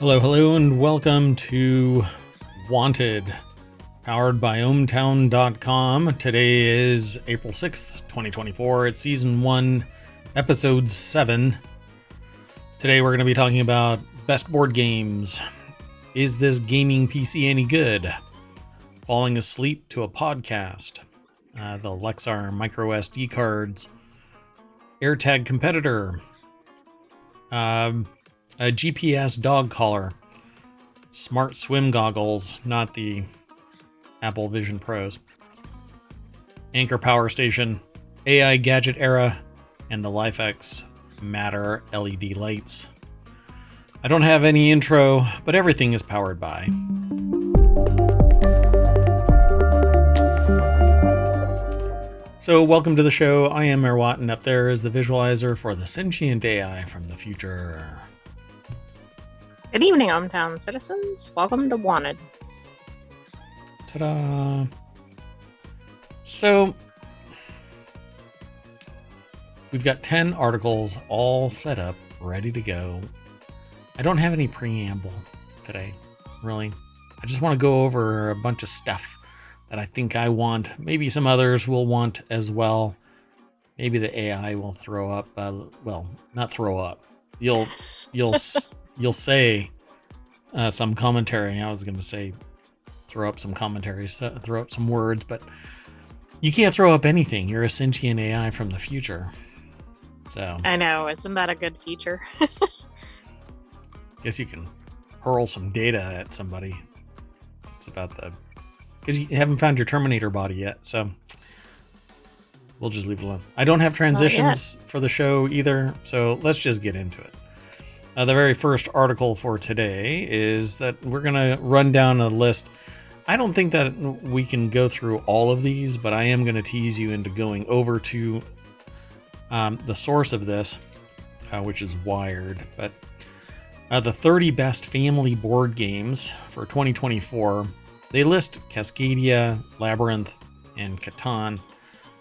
Hello, and welcome to Wanted, powered by ohmtown.com. Today is April 6th, 2024. It's Season 1, Episode 7. Today we're going to be talking about best board games. Is this gaming PC any good? Falling asleep to a podcast. The Lexar MicroSD cards. Airtag Competitor. A GPS dog collar, smart swim goggles, not the Apple Vision Pros, Anker power station, AI Gadget Era, and the LIFX Matter LED lights. I don't have any intro, but everything is powered by. So welcome to the show. I am Merwat, and up there is the visualizer for the sentient AI from the future. Good evening, hometown citizens. Welcome to Wanted. Ta-da! So, we've got 10 articles all set up, ready to go. I don't have any preamble today, really. I just want to go over a bunch of stuff that I think I want. Maybe some others will want as well. Maybe the AI will throw up. Well, not throw up. You'll say some commentary. I was going to say throw up some commentary, throw up some words, but you can't throw up anything. You're a sentient AI from the future. So I know, isn't that a good feature? Guess you can hurl some data at somebody. It's about because you haven't found your Terminator body yet, so we'll just leave it alone. I don't have transitions for the show either, so let's just get into it. The very first article for today is that we're going to run down a list. I don't think that we can go through all of these, but I am going to tease you into going over to the source of this, which is Wired. But the 30 best family board games for 2024, they list Cascadia, Labyrinth, and Catan.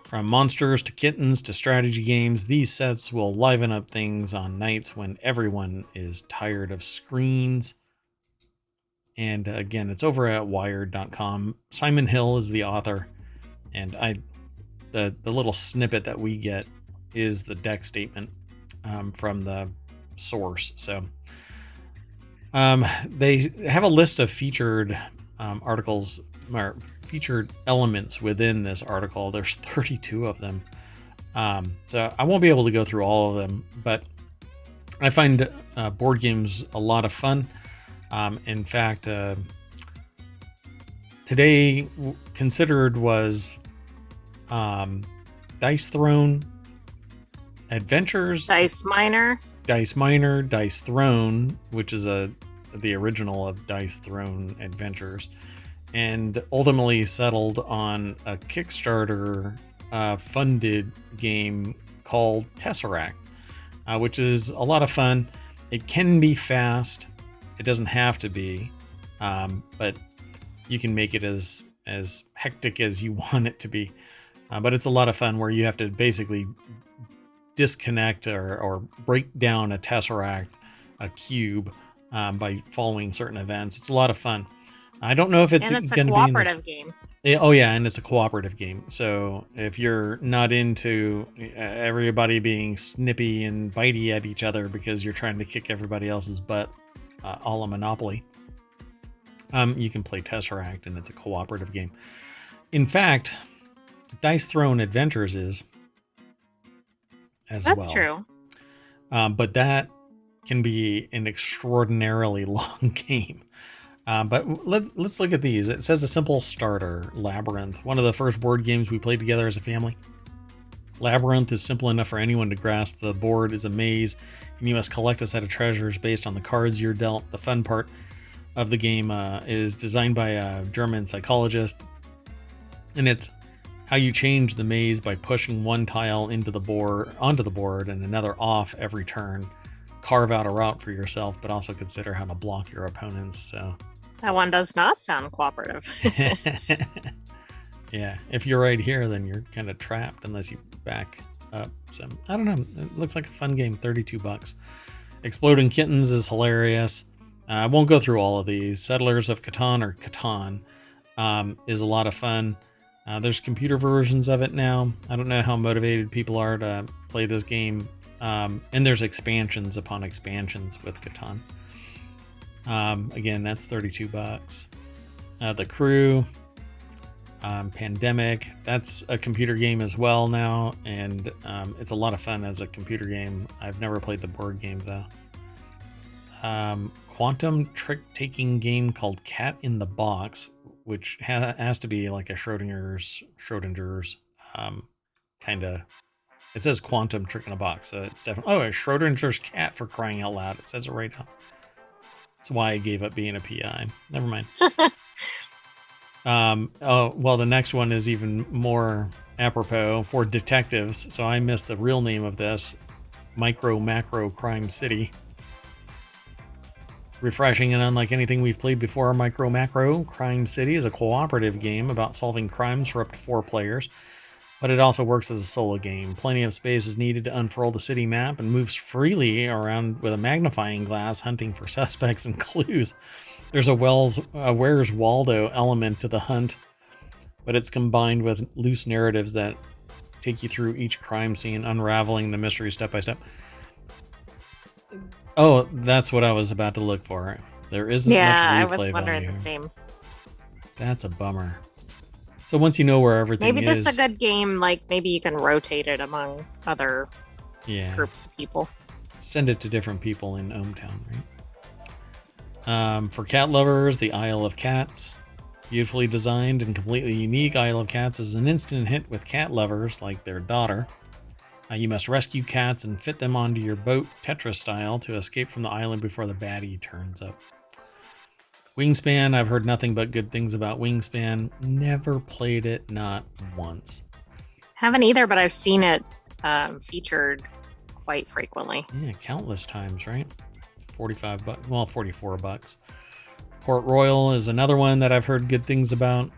From monsters to kittens to strategy games, these sets will liven up things on nights when everyone is tired of screens. And again, it's over at wired.com. Simon Hill is the author, and the little snippet that we get is the deck statement from the source. So they have a list of featured articles or featured elements within this article. There's 32 of them. So I won't be able to go through all of them, but I find board games a lot of fun. In fact, today considered was Dice Throne Adventures, Dice Miner, Dice Throne, which is the original of Dice Throne Adventures, and ultimately settled on a Kickstarter funded game called Tesseract, which is a lot of fun. It can be fast. It doesn't have to be, but you can make it as hectic as you want it to be. But it's a lot of fun where you have to basically disconnect or break down a Tesseract, a cube, by following certain events. It's a lot of fun. I don't know if it's going to be a cooperative game. Oh yeah, and it's a cooperative game. So if you're not into everybody being snippy and bitey at each other because you're trying to kick everybody else's butt, a la Monopoly, you can play Tesseract, and it's a cooperative game. In fact, Dice Throne Adventures is as well. That's true. But that can be an extraordinarily long game. But let's look at these. It says a simple starter, Labyrinth, one of the first board games we played together as a family. Labyrinth is simple enough for anyone to grasp. The board is a maze, and you must collect a set of treasures based on the cards you're dealt. The fun part of the game is designed by a German psychologist, and it's how you change the maze by pushing one tile onto the board and another off every turn. Carve out a route for yourself, but also consider how to block your opponents. So that one does not sound cooperative. Yeah, if you're right here, then you're kind of trapped unless you back up. So I don't know. It looks like a fun game. $32. Exploding Kittens is hilarious. I won't go through all of these. Settlers of Catan or Catan is a lot of fun. There's computer versions of it now. I don't know how motivated people are to play this game. And there's expansions upon expansions with Catan. Again, that's $32. The Crew, Pandemic, that's a computer game as well now, and it's a lot of fun as a computer game. I've never played the board game though. Quantum trick-taking game called Cat in the Box, which has to be like a Schrodinger's kind of. It says quantum trick in a box, so it's definitely a Schrodinger's cat, for crying out loud. It says it right now. That's why I gave up being a PI. Never mind. Well, the next one is even more apropos for detectives. So I missed the real name of this: Macro Crime City. Refreshing and unlike anything we've played before, Macro Crime City is a cooperative game about solving crimes for up to 4 players, but it also works as a solo game. Plenty of space is needed to unfurl the city map and moves freely around with a magnifying glass, hunting for suspects and clues. There's a Where's Waldo element to the hunt, but it's combined with loose narratives that take you through each crime scene, unraveling the mystery step by step. Oh, that's what I was about to look for. There isn't much replay value. I was wondering the same. That's a bummer. So once you know where everything is... Maybe this is a good game, like maybe you can rotate it among other groups of people. Send it to different people in ohmTown, right? For cat lovers, the Isle of Cats. Beautifully designed and completely unique, Isle of Cats is an instant hit with cat lovers like their daughter. You must rescue cats and fit them onto your boat, Tetris style, to escape from the island before the baddie turns up. Wingspan, I've heard nothing but good things about Wingspan. Never played it, not once. Haven't either, but I've seen it featured quite frequently. Yeah, countless times, right? $45, well, $44. Port Royal is another one that I've heard good things about.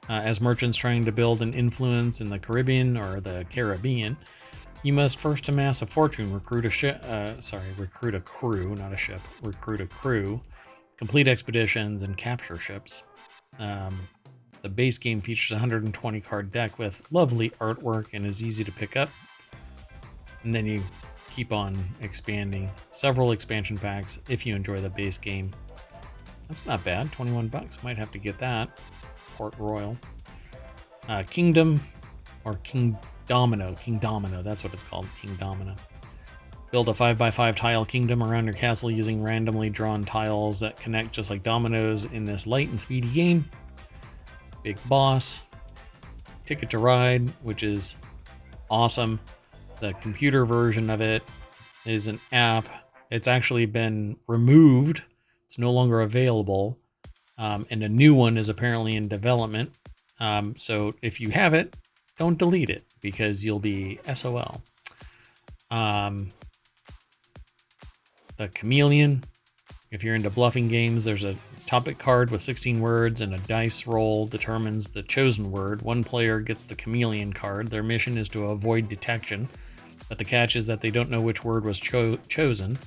As merchants trying to build an influence in the Caribbean or the Caribbean, you must first amass a fortune, recruit a crew, not a ship, recruit a crew, complete expeditions, and capture ships. The base game features a 120 card deck with lovely artwork and is easy to pick up. And then you keep on expanding. Several expansion packs if you enjoy the base game. That's not bad, $21. Might have to get that. Port Royal. Kingdom, or King Domino, that's what it's called, King Domino. Build a 5x5 tile kingdom around your castle using randomly drawn tiles that connect just like dominoes in this light and speedy game. Big Boss. Ticket to Ride, which is awesome. The computer version of it is an app. It's actually been removed. It's no longer available. And a new one is apparently in development. So if you have it, don't delete it because you'll be SOL. The Chameleon. If you're into bluffing games, there's a topic card with 16 words and a dice roll determines the chosen word. One player gets the Chameleon card. Their mission is to avoid detection, but the catch is that they don't know which word was chosen.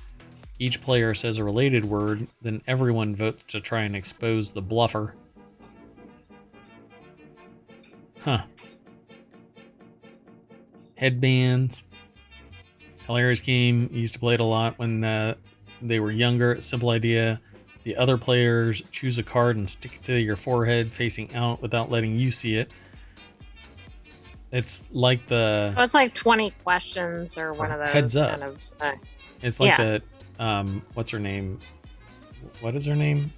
Each player says a related word, then everyone votes to try and expose the bluffer. Huh. Headbands. Hilarious game. Used to play it a lot when they were younger. Simple idea. The other players choose a card and stick it to your forehead facing out without letting you see it. It's like the... Oh, it's like 20 questions or one of those heads up. kind of... It's like the... what's her name? What is her name?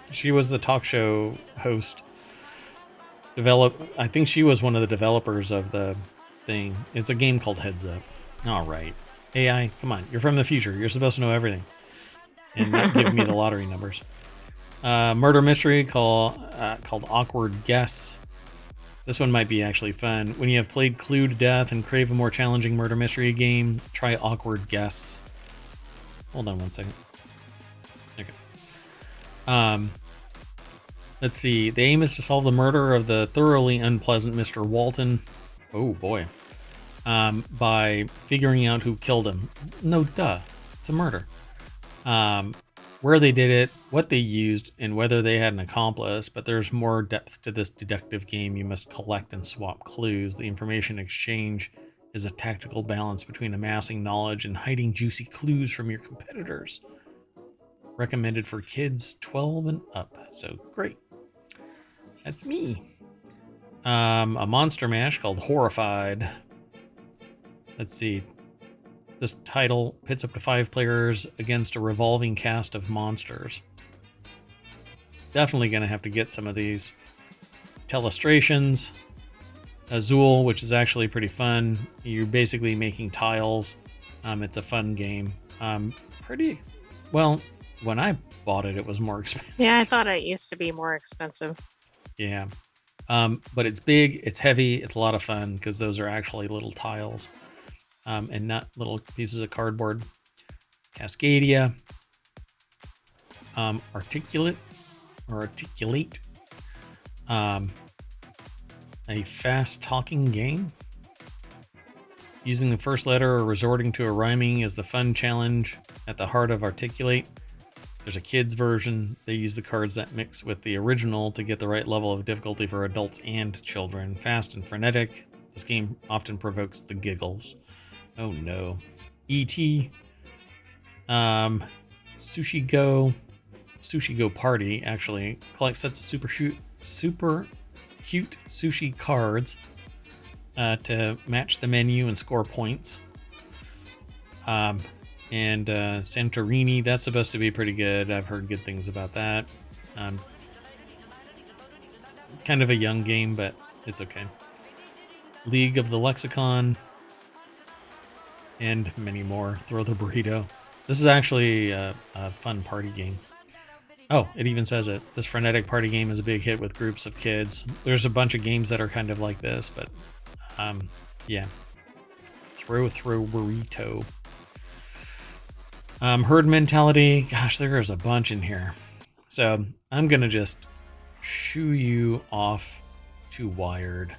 She was the talk show host. I think she was one of the developers of the thing. It's a game called Heads Up. All right. AI, come on. You're from the future. You're supposed to know everything. And not give me the lottery numbers. Murder mystery called Awkward Guess. This one might be actually fun. When you have played Clue to death and crave a more challenging murder mystery game, try Awkward Guess. Hold on one second. Okay. Let's see. The aim is to solve the murder of the thoroughly unpleasant Mr. Walton. Oh boy. By figuring out who killed him. No, duh. It's a murder. where they did it, what they used, and whether they had an accomplice, but there's more depth to this deductive game. You must collect and swap clues. The information exchange is a tactical balance between amassing knowledge and hiding juicy clues from your competitors. Recommended for kids 12 and up. So great. That's me. A monster mash called Horrified. Let's see. This title pits up to 5 players against a revolving cast of monsters. Definitely going to have to get some of these. Telestrations. Azul, which is actually pretty fun. You're basically making tiles. It's a fun game. Well, when I bought it, it was more expensive. Yeah, I thought it used to be more expensive. Yeah. But it's big, it's heavy, it's a lot of fun because those are actually little tiles. And not little pieces of cardboard. Cascadia. Articulate. A fast talking game. Using the first letter or resorting to a rhyming is the fun challenge at the heart of Articulate. There's a kids version. They use the cards that mix with the original to get the right level of difficulty for adults and children. Fast and frenetic. This game often provokes the giggles. Oh no. E.T. Sushi Go Party, actually. Collect sets of super cute sushi cards to match the menu and score points. And Santorini, that's supposed to be pretty good. I've heard good things about that. Kind of a young game, but it's okay. League of the Lexicon. And many more. Throw the burrito. This is actually a fun party game. Oh, it even says it. This frenetic party game is a big hit with groups of kids. There's a bunch of games that are kind of like this, but yeah. Throw burrito. Herd mentality. Gosh, there's a bunch in here. So I'm going to just shoo you off to Wired.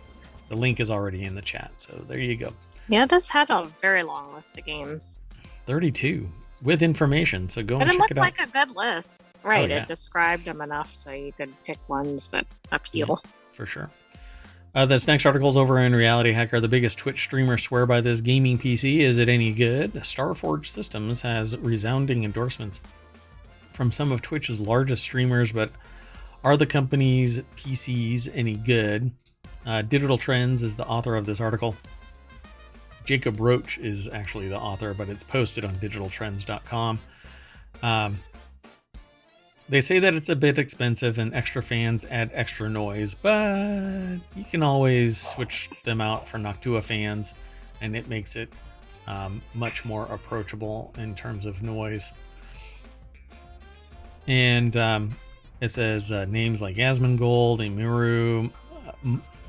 The link is already in the chat, so there you go. Yeah, this had a very long list of games. 32 with information, so go and check it out. It looked like a good list. Right, Oh, yeah. It described them enough so you could pick ones that appeal. Yeah, for sure. This next article is over in Reality Hacker. The biggest Twitch streamers swear by this gaming PC. Is it any good? Starforge Systems has resounding endorsements from some of Twitch's largest streamers, but are the company's PCs any good? Digital Trends is the author of this article. Jacob Roach is actually the author, but it's posted on digitaltrends.com. They say that it's a bit expensive and extra fans add extra noise, but you can always switch them out for Noctua fans, and it makes it much more approachable in terms of noise. And it says names like Asmongold, Emiru,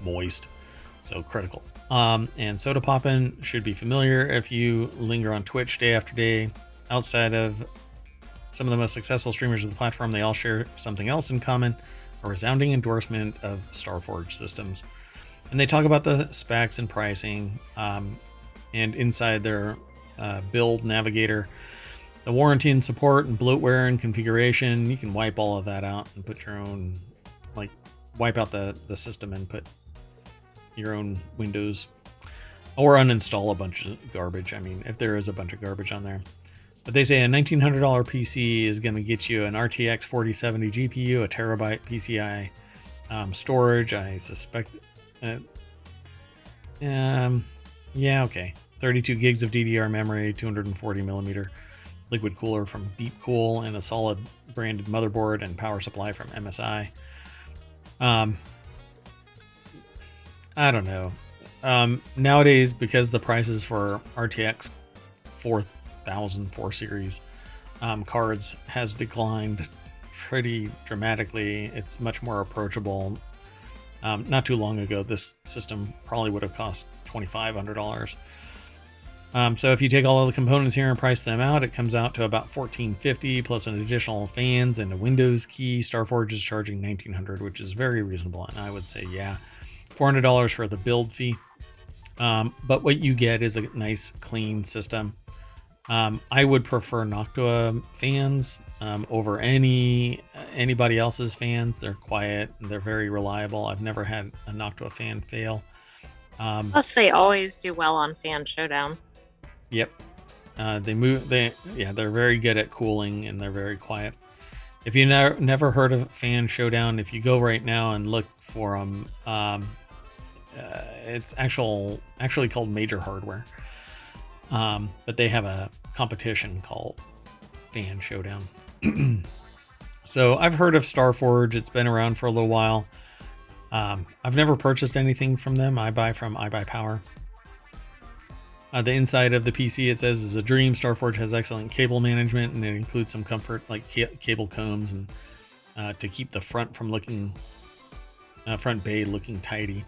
Moist, so critical. And Soda Poppin' should be familiar if you linger on Twitch day after day. Outside of some of the most successful streamers of the platform, they all share something else in common, a resounding endorsement of Starforge Systems. And they talk about the specs and pricing, and inside their build navigator, the warranty and support and bloatware and configuration. You can wipe all of that out and put your own, like wipe out the system and put your own Windows, or uninstall a bunch of garbage. I mean, if there is a bunch of garbage on there. But they say a $1,900 PC is going to get you an RTX 4070 GPU, a terabyte PCI storage. I suspect, yeah, okay. 32 gigs of DDR memory, 240 millimeter liquid cooler from Deepcool, and a solid branded motherboard and power supply from MSI. I don't know. Nowadays, because the prices for RTX 4004 series cards has declined pretty dramatically, it's much more approachable. Not too long ago, this system probably would have cost $2,500. So if you take all of the components here and price them out, it comes out to about $1,450 plus an additional fans and a Windows key. Starforge is charging $1,900, which is very reasonable, and I would say, yeah, $400 for the build fee. But what you get is a nice, clean system. I would prefer Noctua fans over anybody else's fans. They're quiet and they're very reliable. I've never had a Noctua fan fail. Plus, they always do well on Fan Showdown. Yep. They're very good at cooling and they're very quiet. If you never heard of Fan Showdown, if you go right now and look for them, it's actually called Major Hardware. But they have a competition called Fan Showdown. So I've heard of Starforge. It's been around for a little while. I've never purchased anything from them. I buy from iBuyPower. The inside of the PC, it says, is a dream. Starforge has excellent cable management, and it includes some comfort like cable combs and to keep the front bay looking tidy.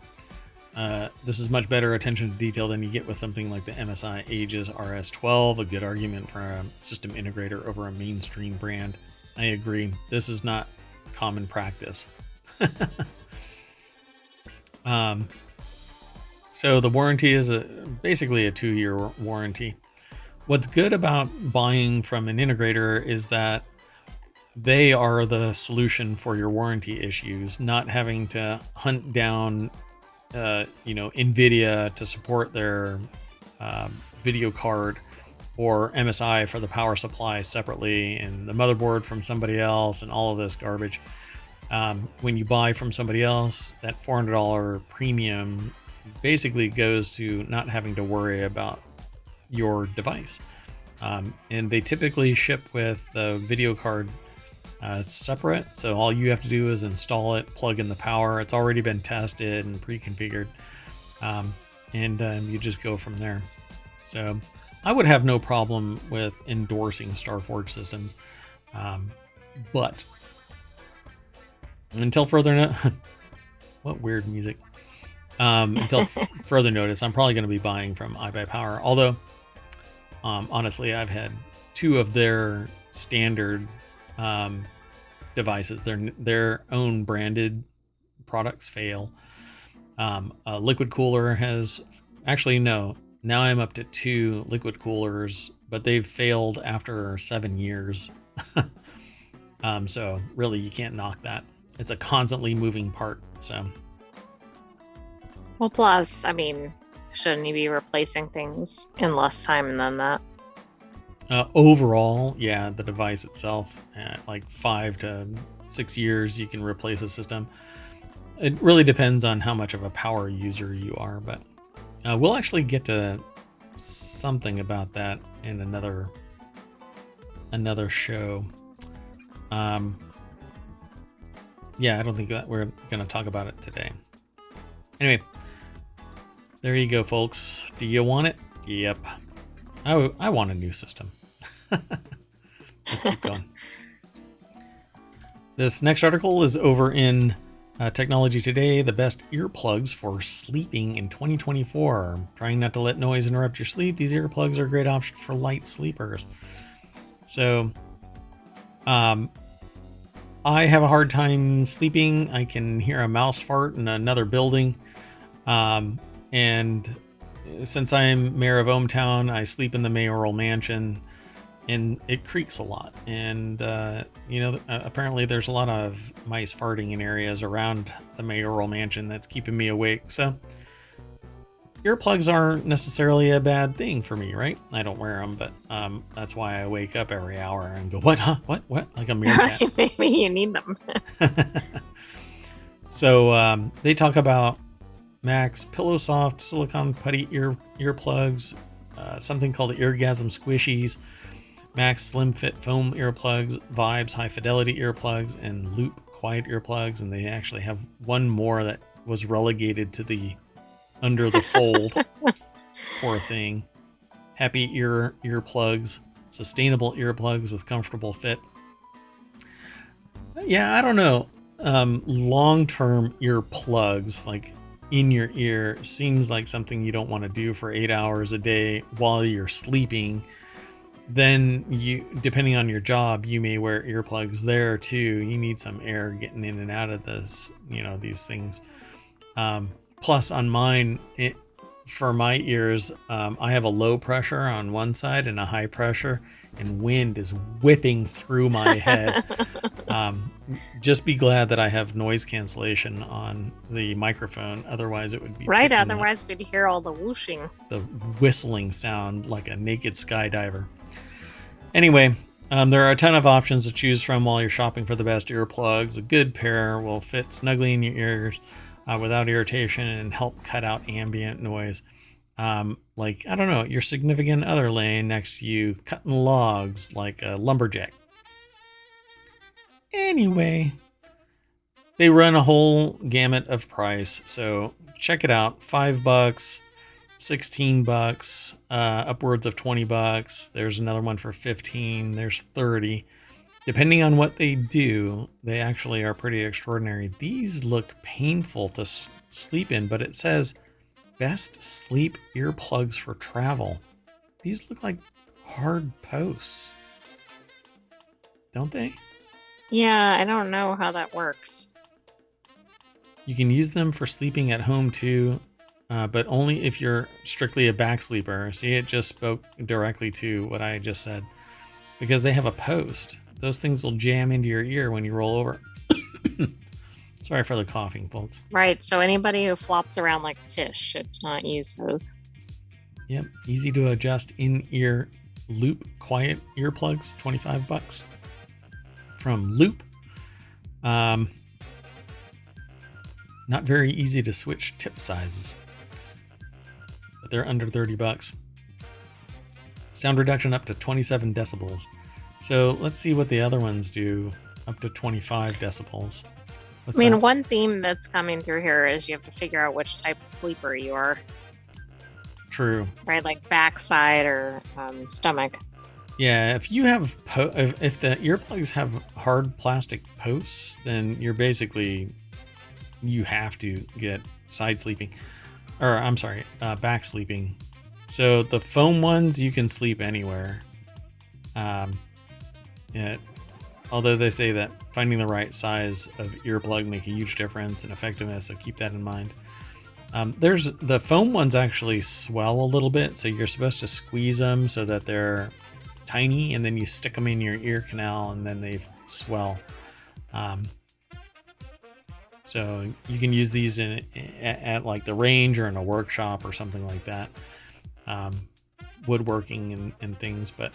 This is much better attention to detail than you get with something like the MSI Aegis RS12, a good argument for a system integrator over a mainstream brand. I agree. This is not common practice. So the warranty is basically a 2-year warranty. What's good about buying from an integrator is that they are the solution for your warranty issues, not having to hunt down NVIDIA to support their video card, or MSI for the power supply separately, and the motherboard from somebody else, and all of this garbage. When you buy from somebody else, that $400 premium basically goes to not having to worry about your device. And they typically ship with the video card separate, so all you have to do is install it, plug in the power. It's already been tested and pre-configured, and you just go from there. So I would have no problem with endorsing Starforge systems, but until further what weird music. Until further notice, I'm probably going to be buying from iBuyPower. Although, honestly, I've had 2 of their standard devices, their own branded products, fail. A liquid cooler has actually no. Now I'm up to 2 liquid coolers, but they've failed after 7 years. So really, you can't knock that. It's a constantly moving part. So. Well, plus, I mean, shouldn't you be replacing things in less time than that? Overall, yeah, the device itself, like 5 to 6 years, you can replace a system. It really depends on how much of a power user you are, but we'll actually get to something about that in another show. Yeah, I don't think that we're going to talk about it today. Anyway, there you go, folks. Do you want it? Yep. I want a new system. Let's keep going. This next article is over in Technology Today, the best earplugs for sleeping in 2024. Trying not to let noise interrupt your sleep, these earplugs are a great option for light sleepers. So, I have a hard time sleeping. I can hear a mouse fart in another building. And since I'm mayor of ohmTown, I sleep in the mayoral mansion, and it creaks a lot. And, apparently there's a lot of mice farting in areas around the mayoral mansion that's keeping me awake. So earplugs aren't necessarily a bad thing for me, right? I don't wear them, but that's why I wake up every hour and go, what, huh? What? Like a meerkat. Maybe you need them. So they talk about Max PillowSoft silicone putty earplugs, something called the Eargasm Squishies, Max Slim Fit foam earplugs, Vibes high fidelity earplugs, and Loop quiet earplugs. And they actually have one more that was relegated to the under the fold. Poor thing. Happy earplugs, sustainable earplugs with comfortable fit. Yeah, I don't know. Long-term earplugs, like in your ear, seems like something you don't want to do for 8 hours a day while you're sleeping. Then you, depending on your job, you may wear earplugs there too. You need some air getting in and out of this, these things. Plus on mine, for my ears, I have a low pressure on one side and a high pressure, and wind is whipping through my head. Just be glad that I have noise cancellation on the microphone. Otherwise, it would be right. Otherwise, we'd hear all the whooshing, the whistling sound like a naked skydiver. Anyway, there are a ton of options to choose from while you're shopping for the best earplugs. A good pair will fit snugly in your ears without irritation and help cut out ambient noise. Like, I don't know, your significant other laying next to you cutting logs like a lumberjack. Anyway, they run a whole gamut of price, so check it out. $5, $16, upwards of $20. There's another one for 15. There's 30. Depending on what they do, they actually are pretty extraordinary. These look painful to sleep in, but it says best sleep earplugs for travel. These look like hard posts, don't they? Yeah, I don't know how that works. You can use them for sleeping at home too, but only if you're strictly a back sleeper. See, it just spoke directly to what I just said. Because they have a post. Those things will jam into your ear when you roll over. Sorry for the coughing, folks. Right, so anybody who flops around like a fish should not use those. Yep, easy to adjust in-ear loop quiet earplugs, $25 from Loop. Not very easy to switch tip sizes, but they're under $30. Sound reduction up to 27 decibels. So let's see what the other ones do up to 25 decibels. What's that? One theme that's coming through here is you have to figure out which type of sleeper you are. True. Right, like backside or stomach. Yeah, if you have if the earplugs have hard plastic posts, then you're basically, you have to get side sleeping, or I'm sorry, back sleeping. So the foam ones, you can sleep anywhere. Although they say that finding the right size of earplug make a huge difference in effectiveness, so keep that in mind. There's the foam ones actually swell a little bit, so you're supposed to squeeze them so that they're tiny, and then you stick them in your ear canal, and then they swell. So you can use these at like the range or in a workshop or something like that, woodworking and things. But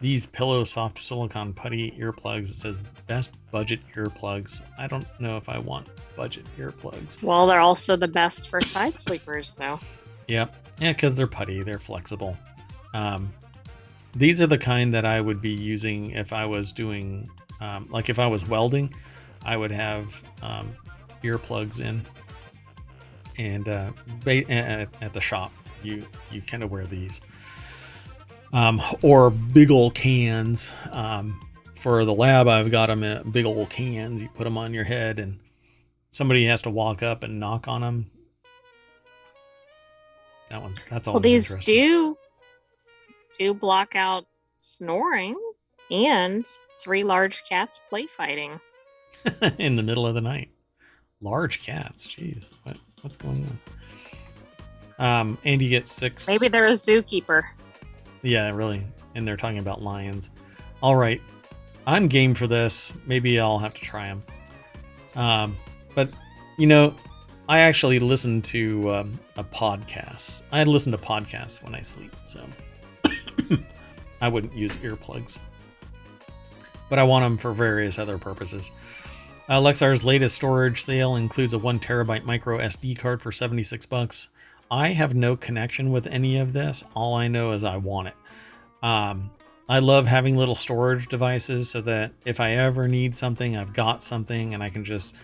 these Pillow Soft Silicone Putty earplugs, it says best budget earplugs. I don't know if I want budget earplugs. Well, they're also the best for side sleepers, though. Yep. Yeah, because they're putty, they're flexible. These are the kind that I would be using if I was doing, like if I was welding, I would have earplugs in, and at the shop, you kind of wear these. Or big old cans. For the lab, I've got them in big old cans. You put them on your head, and somebody has to walk up and knock on them. That's all. Well, these do block out snoring and 3 large cats play fighting in the middle of the night. Large cats, jeez, what's going on? And you get 6. Maybe they're a zookeeper. Yeah, really. And they're talking about lions. All right, I'm game for this. Maybe I'll have to try them. But I actually listen to a podcast. I listen to podcasts when I sleep, so I wouldn't use earplugs. But I want them for various other purposes. Lexar's latest storage sale includes a 1 terabyte micro SD card for $76. I have no connection with any of this. All I know is I want it. I love having little storage devices so that if I ever need something, I've got something, and I can just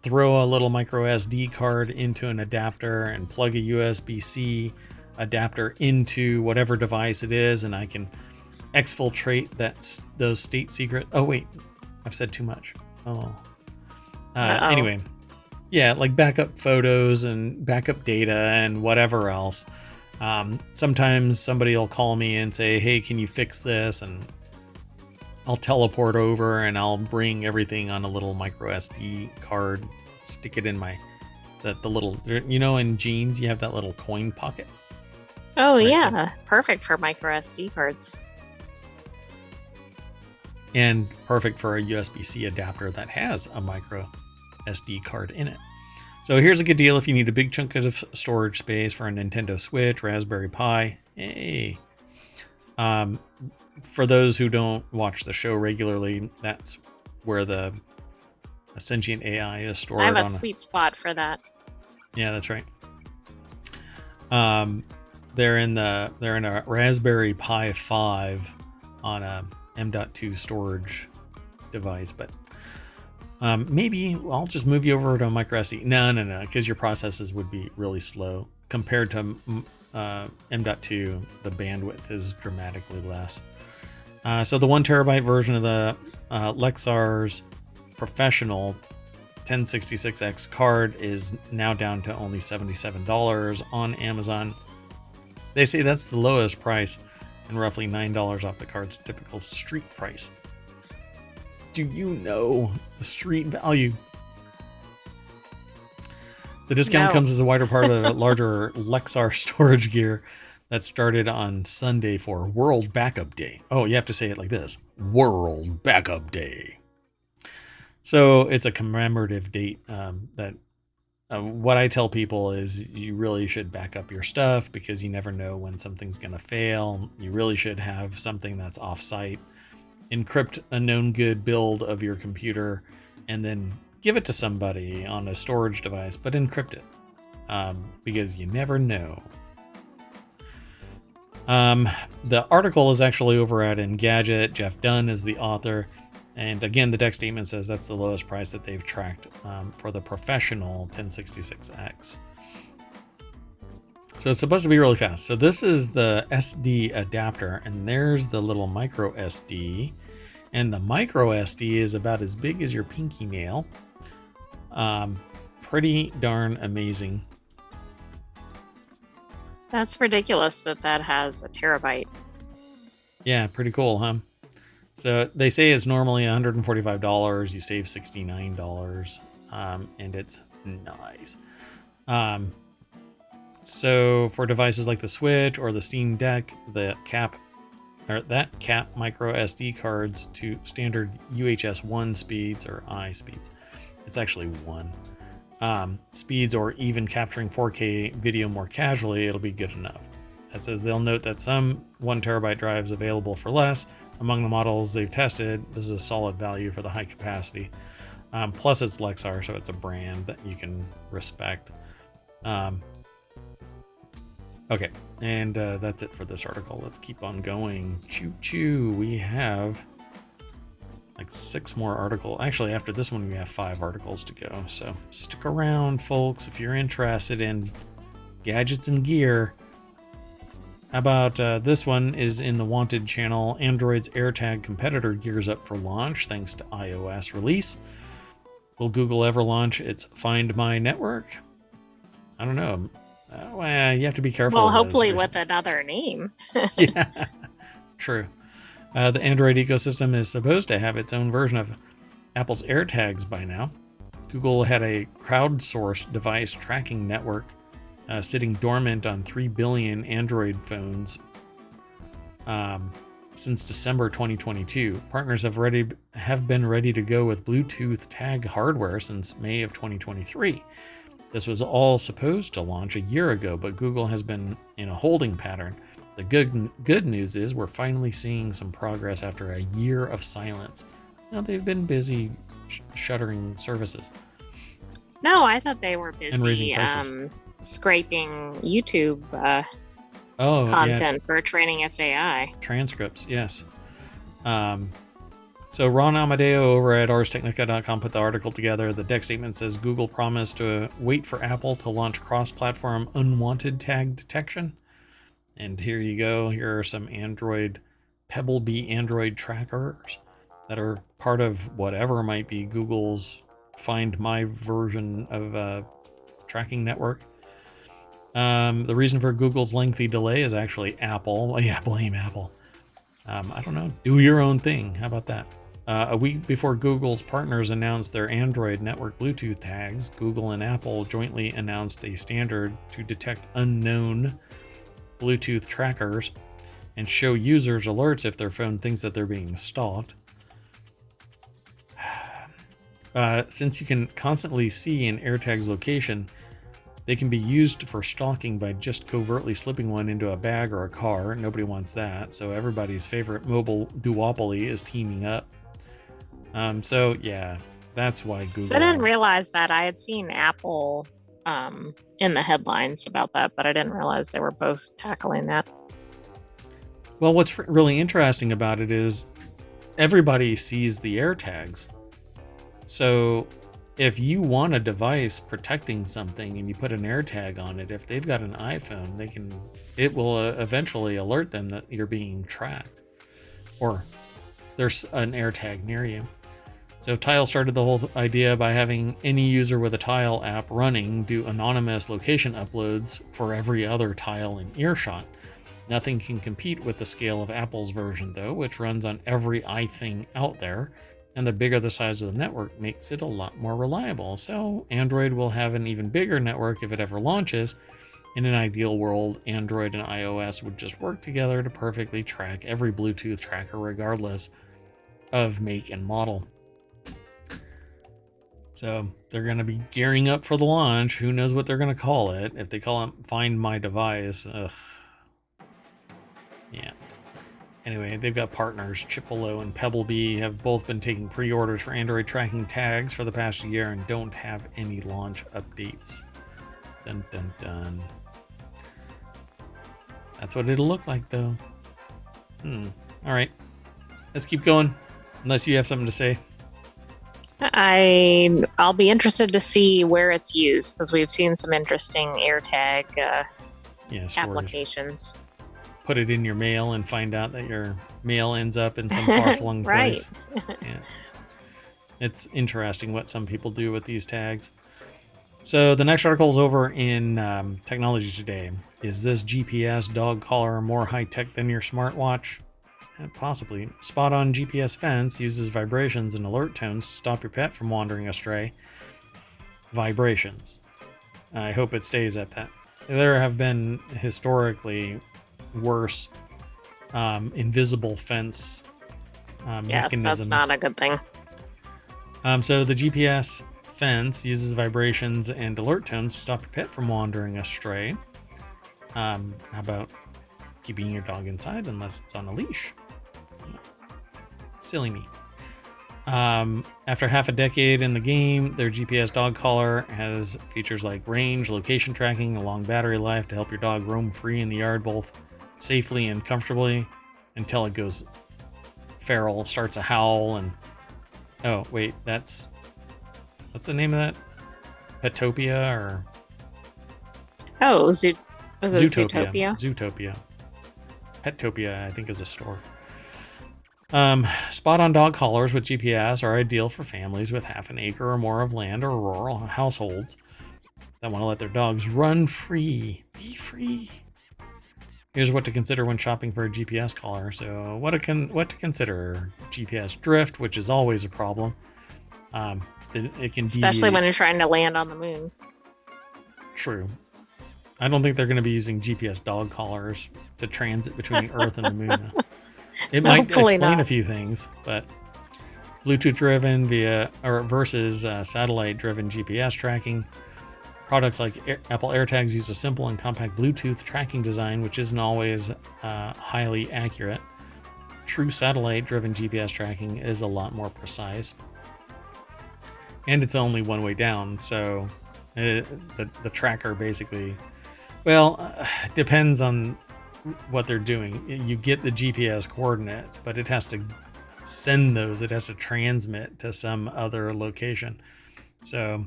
throw a little micro SD card into an adapter and plug a USB-C adapter into whatever device it is, and I can exfiltrate those state secret. Oh wait, I've said too much. Anyway, yeah, like backup photos and backup data and whatever else. Sometimes somebody will call me and say, hey, can you fix this? And I'll teleport over and I'll bring everything on a little micro SD card, stick it in my that the little, you know, in jeans you have that little coin pocket. Oh Right yeah, there. perfect for micro SD cards. And perfect for a USB-C adapter that has a micro SD card in it. So here's a good deal if you need a big chunk of storage space for a Nintendo Switch, Raspberry Pi. Hey. For those who don't watch the show regularly, that's where the sentient AI is stored. I have a sweet spot for that. Yeah, that's right. They're in a Raspberry Pi 5 on a M.2 storage device, but maybe I'll just move you over to microSD. No, because your processes would be really slow compared to M.2. The bandwidth is dramatically less. So the 1 terabyte version of the Lexar's Professional 1066X card is now down to only $77 on Amazon. They say that's the lowest price and roughly $9 off the card's typical street price. Do you know the street value? The discount comes as a wider part of a larger Lexar storage gear that started on Sunday for World Backup Day. Oh, you have to say it like this: World Backup Day. So it's a commemorative date that what I tell people is you really should back up your stuff because you never know when something's going to fail. You really should have something that's off-site. Encrypt a known good build of your computer and then give it to somebody on a storage device, but encrypt it because you never know. The article is actually over at Engadget. Jeff Dunn is the author. And again, the deck statement says that's the lowest price that they've tracked for the Professional 1066X. So it's supposed to be really fast. So this is the SD adapter, and there's the little micro SD. And the micro SD is about as big as your pinky nail. Pretty darn amazing. That's ridiculous that has a terabyte. Yeah, pretty cool, huh? So they say it's normally $145. You save $69, and it's nice. So for devices like the Switch or the Steam Deck, that cap micro SD cards to standard UHS 1 speeds or I speeds. It's actually 1 speeds, or even capturing 4K video more casually, it'll be good enough. That says they'll note that some 1 terabyte drives available for less. Among the models they've tested, this is a solid value for the high capacity. Plus it's Lexar, so it's a brand that you can respect. Okay, and that's it for this article. Let's keep on going. Choo-choo. We have like 6 more articles. Actually, after this one, we have 5 articles to go. So stick around, folks, if you're interested in gadgets and gear. How about this one is in the Wanted channel. Android's AirTag Competitor gears up for launch thanks to iOS release. Will Google ever launch its Find My network? I don't know. Well, you have to be careful. Well, hopefully with another name. Yeah, true. The Android ecosystem is supposed to have its own version of Apple's AirTags by now. Google had a crowdsourced device tracking network sitting dormant on 3 billion Android phones since December 2022. Partners have been ready to go with Bluetooth tag hardware since May of 2023. This was all supposed to launch a year ago, but Google has been in a holding pattern. The good news is we're finally seeing some progress after a year of silence. Now they've been busy shuttering services. No, I thought they were busy and raising prices. Scraping YouTube content for training its AI. Transcripts, yes. So Ron Amadeo over at ArsTechnica.com put the article together. The deck statement says Google promised to wait for Apple to launch cross-platform unwanted tag detection. And here you go. Here are some Pebblebee Android trackers that are part of whatever might be Google's Find My version of a tracking network. The reason for Google's lengthy delay is actually Apple. Well, yeah, blame Apple. I don't know. Do your own thing. How about that? A week before Google's partners announced their Android network Bluetooth tags, Google and Apple jointly announced a standard to detect unknown Bluetooth trackers and show users alerts if their phone thinks that they're being stalked. Since you can constantly see an AirTag's location, they can be used for stalking by just covertly slipping one into a bag or a car. Nobody wants that, so everybody's favorite mobile duopoly is teaming up. So yeah, that's why Google... So I didn't realize that. I had seen Apple in the headlines about that, but I didn't realize they were both tackling that. Well, what's really interesting about it is everybody sees the AirTags. So if you want a device protecting something and you put an AirTag on it, if they've got an iPhone, it will eventually alert them that you're being tracked or there's an AirTag near you. So Tile started the whole idea by having any user with a Tile app running do anonymous location uploads for every other Tile in earshot. Nothing can compete with the scale of Apple's version, though, which runs on every iThing out there, and the bigger the size of the network makes it a lot more reliable. So Android will have an even bigger network if it ever launches. In an ideal world, Android and iOS would just work together to perfectly track every Bluetooth tracker regardless of make and model. So they're going to be gearing up for the launch. Who knows what they're going to call it? If they call it Find My Device, yeah. Anyway, they've got partners. Chipolo and Pebblebee have both been taking pre-orders for Android tracking tags for the past year and don't have any launch updates. Dun dun dun. That's what it'll look like, though. All right. Let's keep going. Unless you have something to say. I'll be interested to see where it's used because we've seen some interesting AirTag applications. Put it in your mail and find out that your mail ends up in some far-flung place. Yeah. It's interesting what some people do with these tags. So the next article is over in Technology Today. Is this GPS dog collar more high-tech than your smartwatch? Possibly. Spot-on GPS fence uses vibrations and alert tones to stop your pet from wandering astray. Vibrations. I hope it stays at that. There have been historically worse invisible fence mechanisms. That's not a good thing. So the GPS fence uses vibrations and alert tones to stop your pet from wandering astray. How about keeping your dog inside unless it's on a leash? Silly me. After half a decade in the game, their GPS dog collar has features like range, location tracking, a long battery life to help your dog roam free in the yard both safely and comfortably until it goes feral, starts a howl, and oh wait, what's the name of that? Petopia or Zootopia. Zootopia. Petopia, I think, is a store. Spot-on dog collars with GPS are ideal for families with half an acre or more of land or rural households that want to let their dogs run free. Be free. Here's what to consider when shopping for a GPS collar. So what to consider: GPS drift, which is always a problem. It can especially when you're trying to land on the moon. True. I don't think they're going to be using GPS dog collars to transit between Earth and the moon. It might explain a few things, but Bluetooth driven versus satellite driven GPS tracking. Products like Apple AirTags use a simple and compact Bluetooth tracking design, which isn't always highly accurate. True satellite driven GPS tracking is a lot more precise. And it's only one way down, so the tracker basically, depends on what they're doing. You get the GPS coordinates, but it has to send those. It has to transmit to some other location. So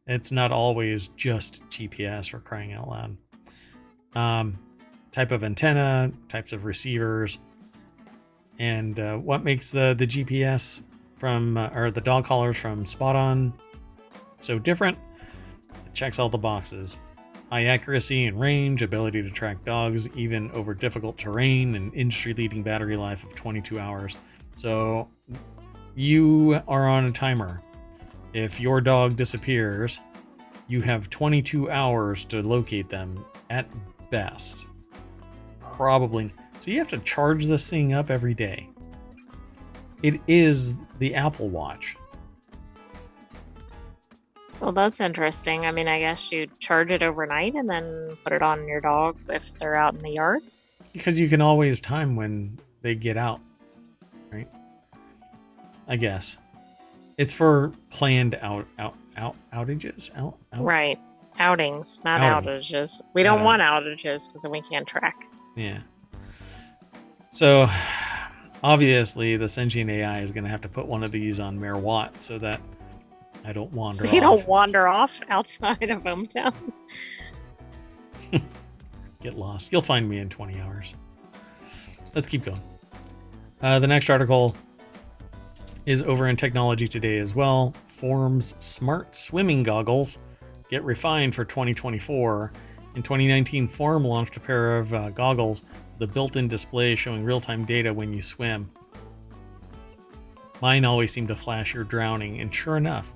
it's not always just GPS, for crying out loud. Type of antenna, types of receivers, and what makes the GPS or the dog collars from Spot On so different? It checks all the boxes. High accuracy and range, ability to track dogs even over difficult terrain, and industry-leading battery life of 22 hours. So you are on a timer. If your dog disappears, you have 22 hours to locate them at best. Probably. So you have to charge this thing up every day. It is the Apple Watch. Well, that's interesting. I mean, I guess you charge it overnight and then put it on your dog if they're out in the yard. Because you can always time when they get out, right? I guess. It's for planned outages. Right. Outings, not Outings. outages. We don't want outages because then we can't track. Yeah. So, obviously, the sentient AI is going to have to put one of these on Mayor Watt so that I don't wander off. So you don't wander off outside of hometown. Get lost. You'll find me in 20 hours. Let's keep going. The next article is over in Technology Today as well. Form's smart swimming goggles get refined for 2024. In 2019, Form launched a pair of goggles with a built-in display showing real-time data when you swim. Mine always seem to flash you're drowning, and sure enough.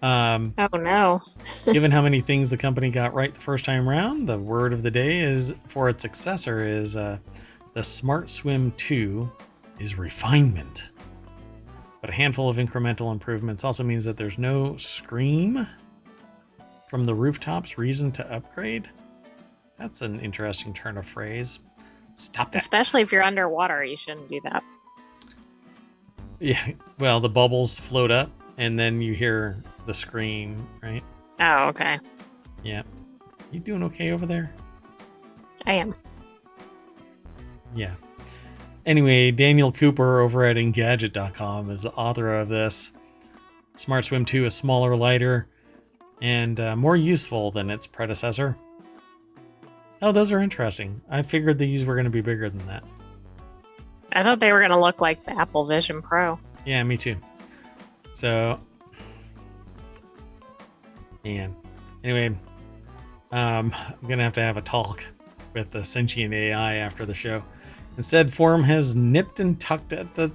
Oh no. Given how many things the company got right the first time around, the word of the day is for its successor is the Smart Swim 2 is refinement. But a handful of incremental improvements also means that there's no scream from the rooftops reason to upgrade. That's an interesting turn of phrase. Stop that. Especially if you're underwater, you shouldn't do that. Yeah, well, the bubbles float up and then you hear the scream, right? Oh, okay. Yeah. You doing okay over there? I am. Yeah. Anyway, Daniel Cooper over at Engadget.com is the author of this. Smart Swim 2 is smaller, lighter, and more useful than its predecessor. Oh, those are interesting. I figured these were going to be bigger than that. I thought they were going to look like the Apple Vision Pro. Yeah, me too. So, and anyway, I'm going to have a talk with the sentient AI after the show. Instead, Form has nipped and tucked at the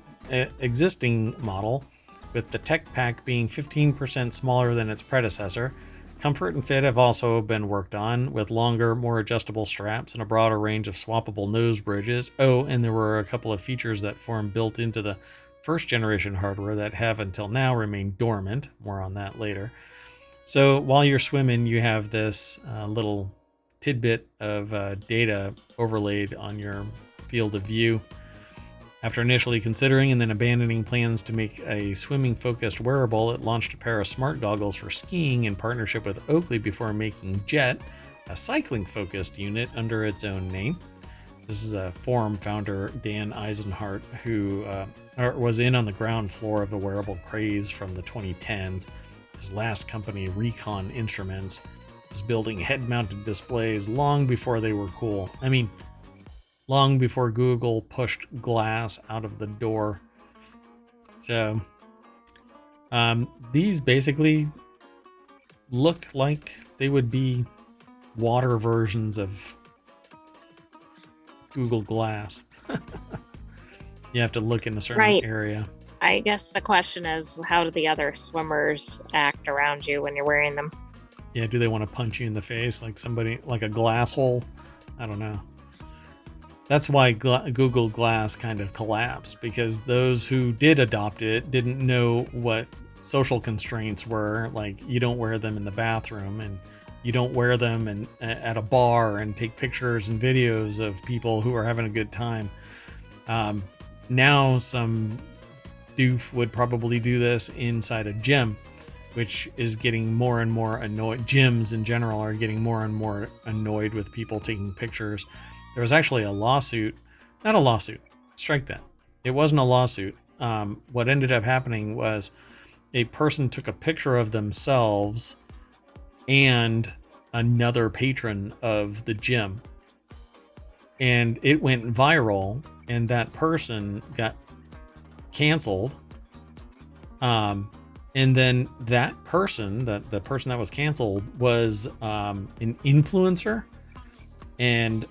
existing model, with the tech pack being 15% smaller than its predecessor. Comfort and fit have also been worked on, with longer, more adjustable straps and a broader range of swappable nose bridges. Oh, and there were a couple of features that Form built into the first generation hardware that have until now remained dormant. More on that later. So while you're swimming, you have this little tidbit of data overlaid on your field of view. After initially considering and then abandoning plans to make a swimming-focused wearable, it launched a pair of smart goggles for skiing in partnership with Oakley before making Jet, a cycling-focused unit, under its own name. This is a Form founder, Dan Eisenhart, who was in on the ground floor of the wearable craze from the 2010s. His last company, Recon Instruments, was building head-mounted displays long before they were cool. I mean, long before Google pushed glass out of the door. So, these basically look like they would be water versions of Google Glass. You have to look in a certain area. I guess the question is, how do the other swimmers act around you when you're wearing them? Yeah, do they want to punch you in the face like somebody, like a glass hole? I don't know. That's why Google Glass kind of collapsed, because those who did adopt it didn't know what social constraints were. Like, you don't wear them in the bathroom, and you don't wear them at a bar and take pictures and videos of people who are having a good time. Now some doof would probably do this inside a gym, which is getting more and more annoyed. Gyms in general are getting more and more annoyed with people taking pictures. There was actually a lawsuit, not a lawsuit, strike that. It wasn't a lawsuit. What ended up happening was a person took a picture of themselves and another patron of the gym, and it went viral, and that person got canceled. And then that person, the person that was canceled, was an influencer, and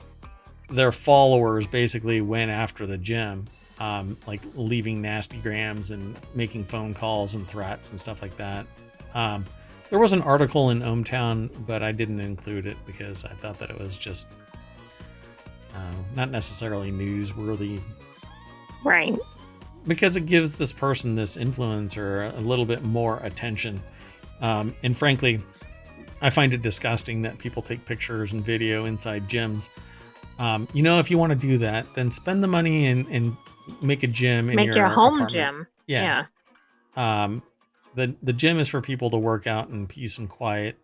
their followers basically went after the gym like leaving nasty grams and making phone calls and threats and stuff like that. There was an article in ohmTown, but I didn't include it because I thought that it was just not necessarily newsworthy. Right. Because it gives this person, this influencer, a little bit more attention. And frankly, I find it disgusting that people take pictures and video inside gyms. If you want to do that, then spend the money and make a gym in Make your home apartment. gym. Yeah. The gym is for people to work out in peace and quiet.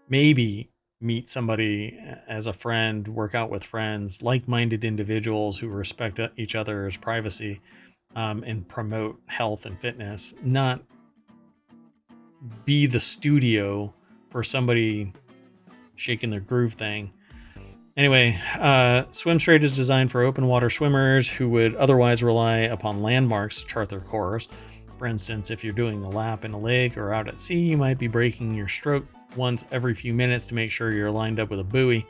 Maybe meet somebody as a friend, work out with friends, like-minded individuals who respect each other's privacy, and promote health and fitness, not be the studio for somebody shaking their groove thing. Anyway, Swim Straight is designed for open water swimmers who would otherwise rely upon landmarks to chart their course. For instance, if you're doing a lap in a lake or out at sea, you might be breaking your stroke once every few minutes to make sure you're lined up with a buoy.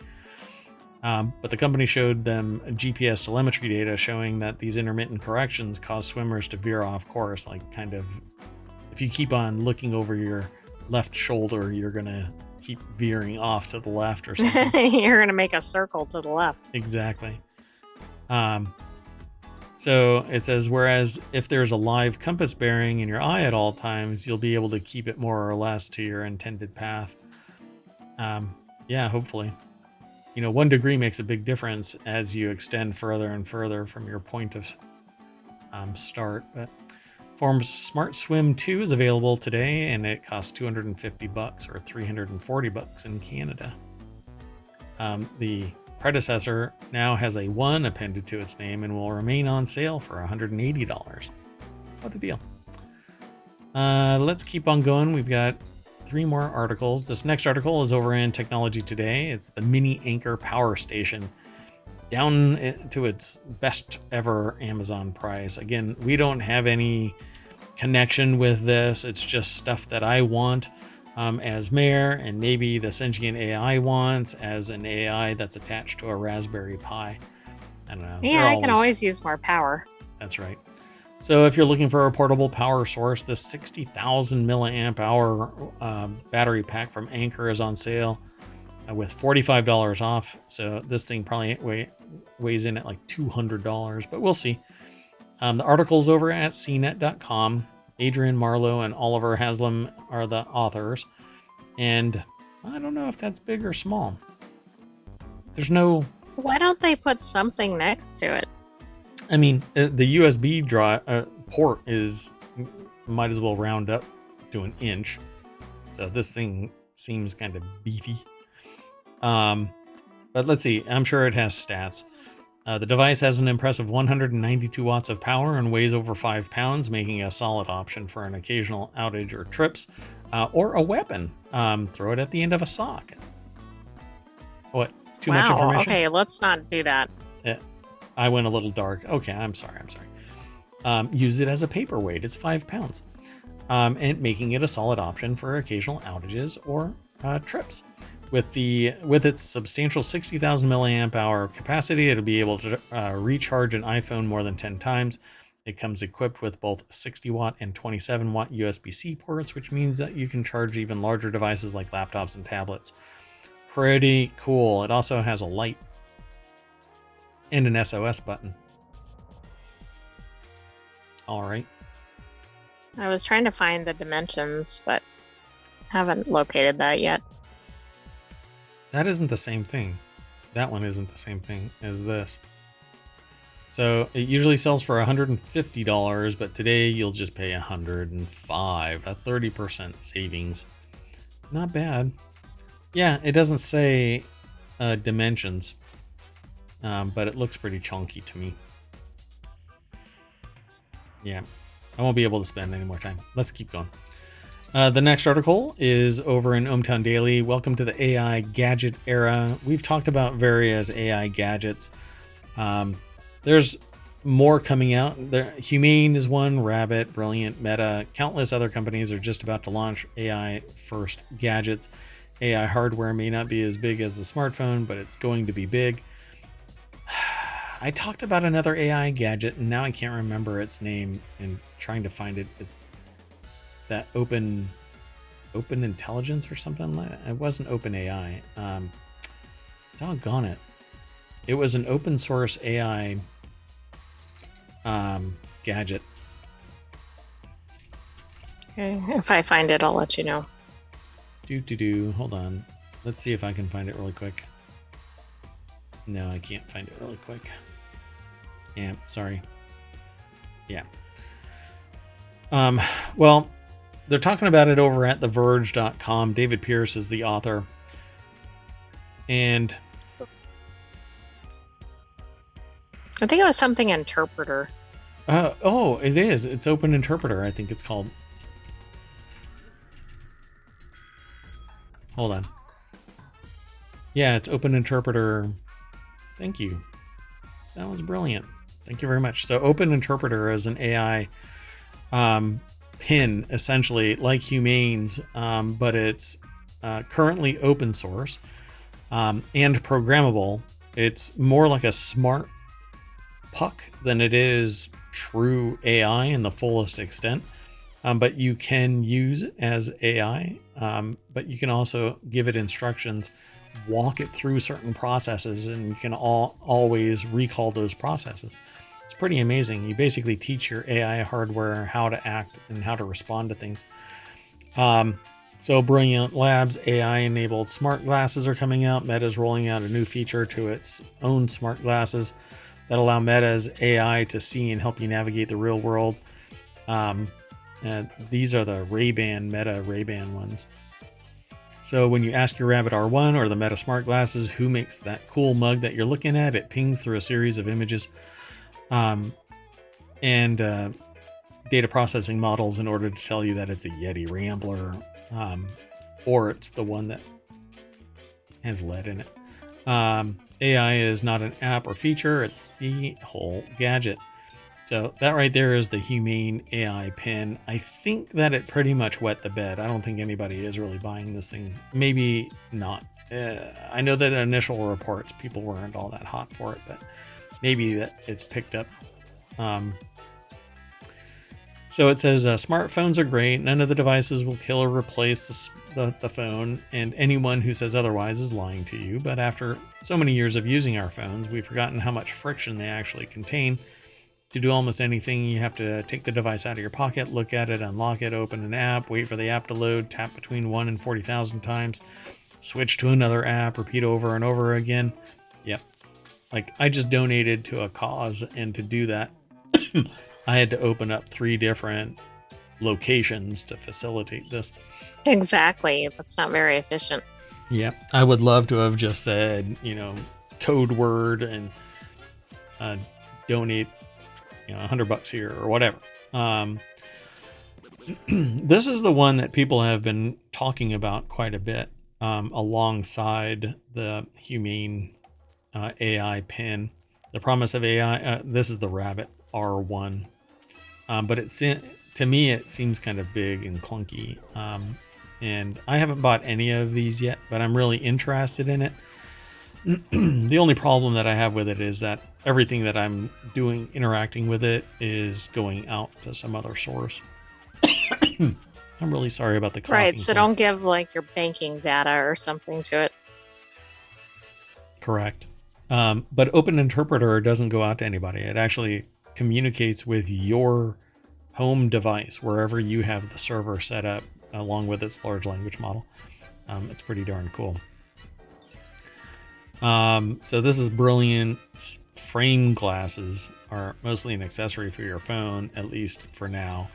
But the company showed them GPS telemetry data showing that these intermittent corrections cause swimmers to veer off course. Like, kind of, if you keep on looking over your left shoulder, you're going to keep veering off to the left or something. You're going to make a circle to the left. Exactly. So it says, whereas if there's a live compass bearing in your eye at all times, you'll be able to keep it more or less to your intended path. Yeah, hopefully. 1 degree makes a big difference as you extend further and further from your point of start. But Form's Smart Swim 2 is available today, and it costs $250 or $340 in Canada. The predecessor now has a 1 appended to its name and will remain on sale for $180. What a deal. Let's keep on going. We've got 3 more articles. This next article is over in Technology Today. It's the mini Anker power station, down to its best ever Amazon price. Again, we don't have any connection with this. It's just stuff that I want as mayor, and maybe the sentient AI wants as an AI that's attached to a Raspberry Pi. I don't know. Yeah, I can always use more power. That's right. So if you're looking for a portable power source, this 60,000 milliamp hour battery pack from Anker is on sale with $45 off. So this thing probably weighs in at like $200, but we'll see. The article's over at cnet.com. Adrian Marlowe and Oliver Haslam are the authors. And I don't know if that's big or small. There's no... Why don't they put something next to it? I mean, the USB port is, might as well round up to an inch. So this thing seems kind of beefy. But let's see. I'm sure it has stats. The device has an impressive 192 watts of power and weighs over 5 pounds, making it a solid option for an occasional outage or trips, or a weapon. Throw it at the end of a sock. What? Too much information? Okay, let's not do that. I went a little dark. Okay, I'm sorry. Use it as a paperweight. It's 5 pounds. And making it a solid option for occasional outages or trips. With its substantial 60,000 milliamp hour capacity, it'll be able to recharge an iPhone more than 10 times. It comes equipped with both 60 watt and 27 watt USB-C ports, which means that you can charge even larger devices like laptops and tablets. Pretty cool. It also has a light and an SOS button. All right. I was trying to find the dimensions, but haven't located that yet. That isn't the same thing. That one isn't the same thing as this. So it usually sells for $150, but today you'll just pay $105, a 30% savings. Not bad. Yeah, it doesn't say dimensions, but it looks pretty chunky to me. Yeah, I won't be able to spend any more time. Let's keep going. The next article is over in ohmTown Daily. Welcome to the AI Gadget Era. We've talked about various AI gadgets. There's more coming out. Humane is one, Rabbit, Brilliant, Meta. Countless other companies are just about to launch AI-first gadgets. AI hardware may not be as big as the smartphone, but it's going to be big. I talked about another AI gadget, and now I can't remember its name. And trying to find it, it's that open intelligence or something like that. It wasn't open AI. Doggone it! It was an open source AI gadget. Okay, if I find it, I'll let you know. Hold on. Let's see if I can find it really quick. No, I can't find it really quick. Yeah, sorry. Yeah. Well, they're talking about it over at TheVerge.com. David Pierce is the author. And I think it was something interpreter. Oh, it is. It's Open Interpreter, I think it's called. Hold on. Yeah, it's Open Interpreter. Thank you. That was brilliant. Thank you very much. So Open Interpreter is an AI pin, essentially like Humane's, but it's currently open source and programmable. It's more like a smart puck than it is true AI in the fullest extent. But you can use it as AI, but you can also give it instructions, walk it through certain processes, and you can always recall those processes. It's pretty amazing. You basically teach your AI hardware how to act and how to respond to things. So Brilliant Labs AI-enabled smart glasses are coming out. Meta's rolling out a new feature to its own smart glasses that allow Meta's AI to see and help you navigate the real world. These are the Meta Ray-Ban ones. So when you ask your Rabbit R1 or the Meta smart glasses who makes that cool mug that you're looking at, it pings through a series of images and data processing models in order to tell you that it's a Yeti Rambler or it's the one that has lead in it. AI is not an app or feature, it's the whole gadget. So that right there is the Humane AI pin. I think that it pretty much wet the bed. I don't think anybody is really buying this thing. Maybe not. I know that in initial reports, people weren't all that hot for it, but maybe that it's picked up. So it says smartphones are great. None of the devices will kill or replace the phone, and anyone who says otherwise is lying to you. But after so many years of using our phones, we've forgotten how much friction they actually contain. To do almost anything, you have to take the device out of your pocket, look at it, unlock it, open an app, wait for the app to load, tap between 1 and 40,000 times, switch to another app, repeat over and over again. Yep. Like, I just donated to a cause, and to do that, I had to open up 3 different locations to facilitate this. Exactly. That's not very efficient. Yeah. I would love to have just said, code word and donate $100 here or whatever. This is the one that people have been talking about quite a bit, alongside the Humane AI pin. The promise of AI. This is the Rabbit R1, but to me it seems kind of big and clunky. And I haven't bought any of these yet, but I'm really interested in it. The only problem that I have with it is that everything that I'm doing, interacting with it, is going out to some other source. I'm really sorry about the coughing. Right, so don't give like your banking data or something to it. Correct. But Open Interpreter doesn't go out to anybody. It actually communicates with your home device, wherever you have the server set up, along with its large language model. It's pretty darn cool. So this is Brilliant. Frame glasses are mostly an accessory for your phone, at least for now.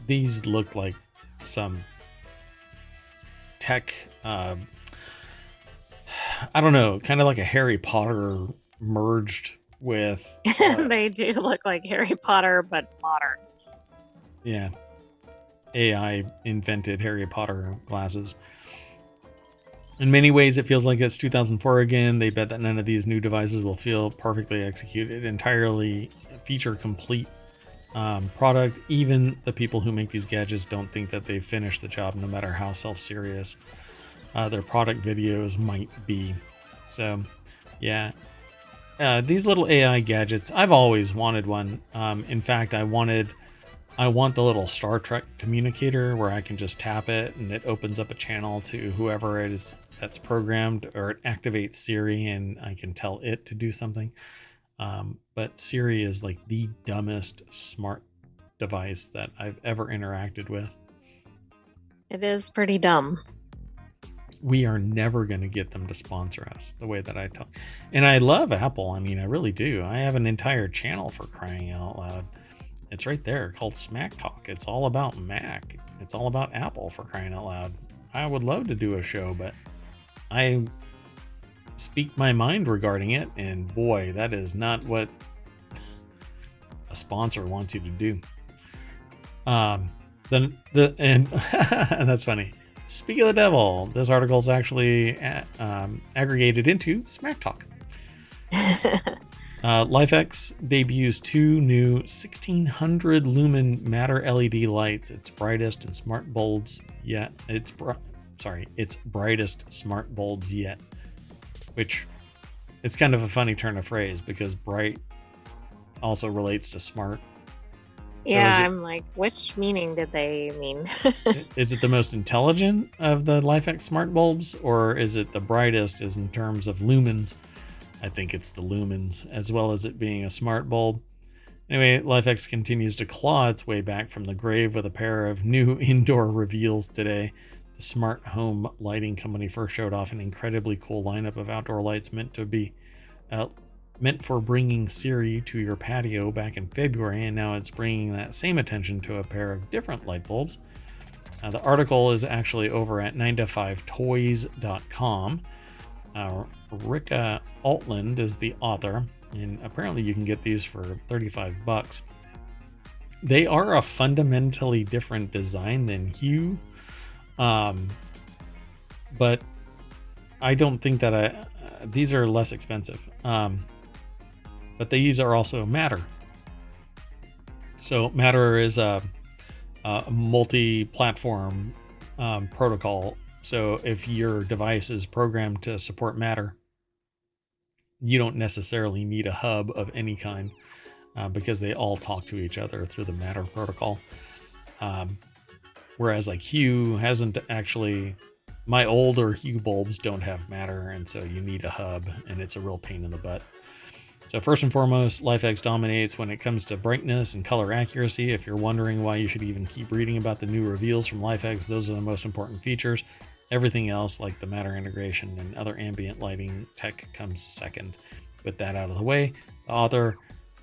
These look like some tech, I don't know, kind of like a Harry Potter merged with... They do look like Harry Potter, but modern. Yeah. AI invented Harry Potter glasses. In many ways, it feels like it's 2004 again. They bet that none of these new devices will feel perfectly executed, entirely feature complete product. Even the people who make these gadgets don't think that they've finished the job, no matter how self-serious their product videos might be. So, yeah. these little AI gadgets, I've always wanted one. In fact, I want the little Star Trek communicator where I can just tap it and it opens up a channel to whoever it is that's programmed, or it activates Siri and I can tell it to do something. But Siri is like the dumbest smart device that I've ever interacted with. It is pretty dumb. We are never going to get them to sponsor us the way that I talk. And I love Apple. I mean, I really do. I have an entire channel, for crying out loud. It's right there called Smack Talk. It's all about Mac. It's all about Apple, for crying out loud. I would love to do a show, but I speak my mind regarding it. And boy, that is not what a sponsor wants you to do. And that's funny. Speak of the devil, this article is actually aggregated into Smack Talk. LIFX debuts 2 new 1600 lumen matter LED lights. Its brightest and smart bulbs yet. Its brightest smart bulbs yet. Which, it's kind of a funny turn of phrase because bright also relates to smart. Yeah, so I'm like, which meaning did they mean? Is it the most intelligent of the LIFX smart bulbs, or is it the brightest as in terms of lumens? I think it's the lumens, as well as it being a smart bulb. Anyway, LIFX continues to claw its way back from the grave with a pair of new indoor reveals today. The smart home lighting company first showed off an incredibly cool lineup of outdoor lights meant for bringing Siri to your patio back in February, and now it's bringing that same attention to a pair of different light bulbs. The article is actually over at 9to5toys.com. Rika Altland is the author, and apparently you can get these for $35. They are a fundamentally different design than Hue, but I don't think that these are less expensive. But these are also Matter. So Matter is a multi-platform protocol. So if your device is programmed to support Matter, you don't necessarily need a hub of any kind because they all talk to each other through the Matter protocol. Whereas like Hue hasn't actually, my older Hue bulbs don't have Matter, and so you need a hub, and it's a real pain in the butt. So first and foremost, LIFX dominates when it comes to brightness and color accuracy. If you're wondering why you should even keep reading about the new reveals from LIFX, those are the most important features. Everything else, like the Matter integration and other ambient lighting tech, comes second. With that out of the way, the author,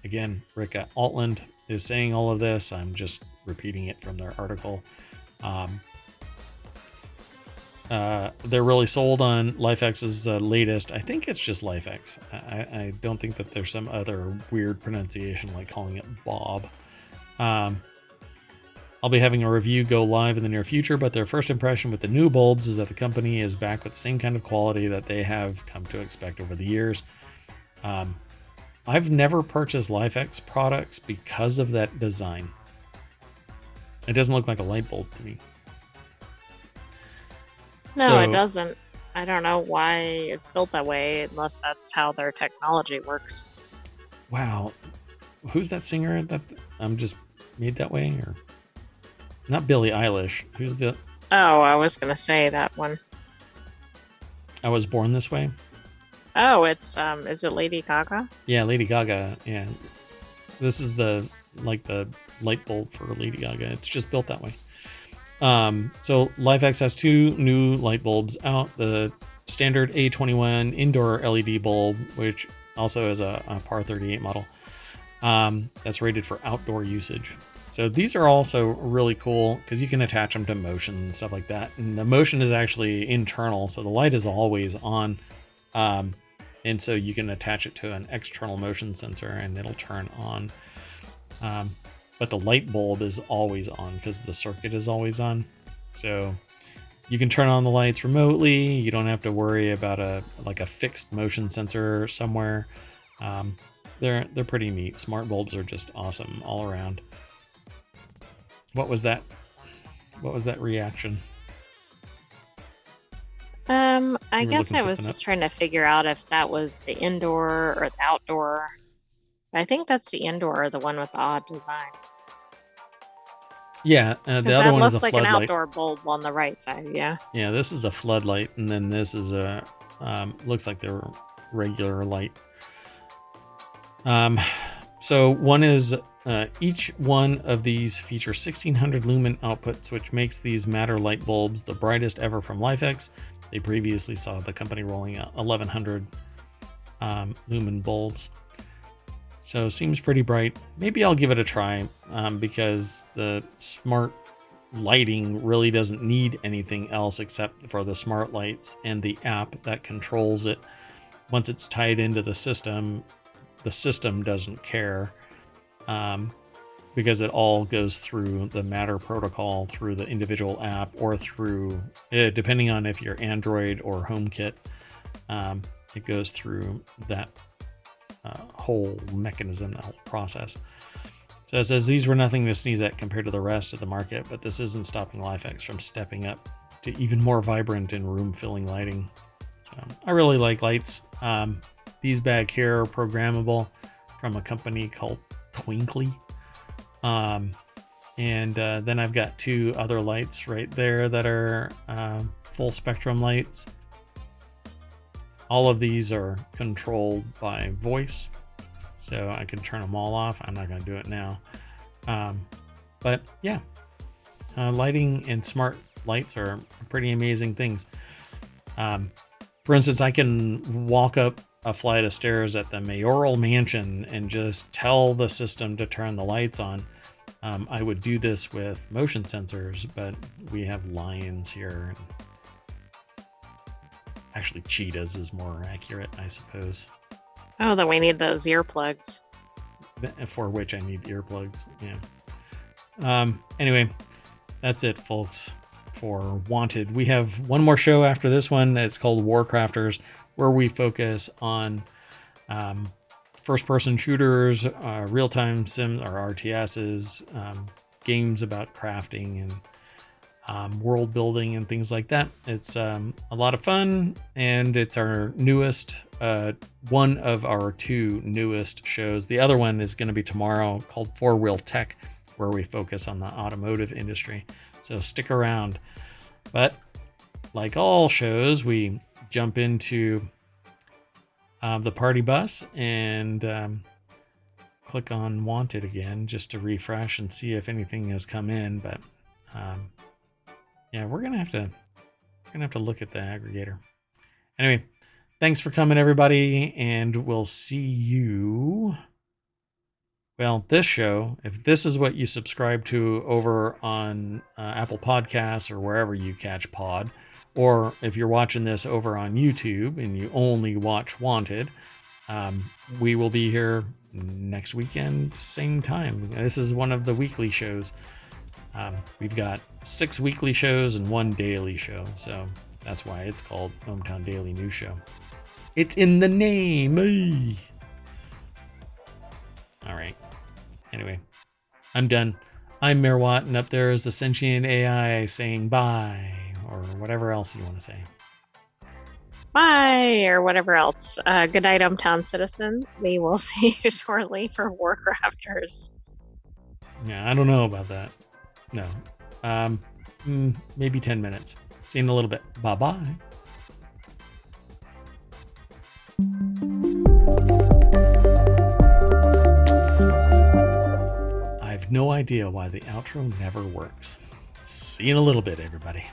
again, Rika Altland, is saying all of this. I'm just repeating it from their article. They're really sold on LIFX's latest. I think it's just LIFX. I don't think that there's some other weird pronunciation like calling it Bob. I'll be having a review go live in the near future, but their first impression with the new bulbs is that the company is back with the same kind of quality that they have come to expect over the years. I've never purchased LIFX products because of that design. It doesn't look like a light bulb to me. No, it doesn't. I don't know why it's built that way, unless that's how their technology works. Wow. Who's that singer that I'm just made that way? Or not Billie Eilish. Who's the... Oh, I was going to say that one. I Was Born This Way? Oh, it's, is it Lady Gaga? Yeah, Lady Gaga. Yeah. This is the light bulb for Lady Gaga. It's just built that way. So LIFX has 2 new light bulbs out. The standard A21 indoor LED bulb, which also is a PAR 38 model, that's rated for outdoor usage. So these are also really cool because you can attach them to motion and stuff like that. And the motion is actually internal, so the light is always on. And so you can attach it to an external motion sensor and it'll turn on. But the light bulb is always on because the circuit is always on. So you can turn on the lights remotely. You don't have to worry about a fixed motion sensor somewhere. They're pretty neat. Smart bulbs are just awesome all around. What was that reaction? I You were guess looking I was something just up. trying to figure out if that was the indoor or the outdoor. I think that's the indoor, the one with the odd design. Yeah, the Because other that one is a looks like an floodlight. outdoor bulb on the right side, yeah. Yeah, this is a floodlight, and then this is a looks like they're regular light. So one is each one of these features 1600 lumen outputs, which makes these matter light bulbs the brightest ever from LIFX. They previously saw the company rolling out 1100 lumen bulbs. So seems pretty bright. Maybe I'll give it a try because the smart lighting really doesn't need anything else except for the smart lights and the app that controls it. Once it's tied into the system doesn't care because it all goes through the Matter protocol, through the individual app, or through, depending on if you're Android or HomeKit, it goes through that whole mechanism, that whole process. So it says these were nothing to sneeze at compared to the rest of the market, but this isn't stopping LIFX from stepping up to even more vibrant and room-filling lighting. So I really like lights. These back here are programmable from a company called Twinkly. And then I've got two other lights right there that are full spectrum lights. All of these are controlled by voice, so I can turn them all off. I'm not going to do it now. But yeah, lighting and smart lights are pretty amazing things. For instance, I can walk up a flight of stairs at the mayoral mansion and just tell the system to turn the lights on. I would do this with motion sensors, but we have lions here. Actually, cheetahs is more accurate, I suppose. Oh, then we need those earplugs. For which I need earplugs, yeah. Anyway, that's it, folks, for Wanted. We have one more show after this one. It's called Warcrafters, where we focus on first-person shooters, real-time sims or RTSs, games about crafting and world building and things like that. It's a lot of fun, and it's our newest, one of our two newest shows. The other one is going to be tomorrow, called Four Wheel Tech, where we focus on the automotive industry. So stick around. But like all shows, we jump into the party bus and click on Wanted again just to refresh and see if anything has come in. But yeah, we're gonna have to look at the aggregator. Anyway, thanks for coming, everybody, and we'll see you. Well, this show, if this is what you subscribe to over on Apple Podcasts or wherever you catch pod, or if you're watching this over on YouTube and you only watch Wanted, we will be here next weekend, same time. This is one of the weekly shows. We've got 6 weekly shows and 1 daily show, so that's why it's called Hometown Daily News Show. It's in the name. Hey. All right. Anyway, I'm done. I'm Mayor Watt, and up there is the sentient AI saying bye, or whatever else you want to say. Bye, or whatever else. Good night, hometown citizens. We will see you shortly for Warcrafters. Yeah, I don't know about that. No. Maybe 10 minutes. See you in a little bit. Bye-bye. I have no idea why the outro never works. See you in a little bit, everybody.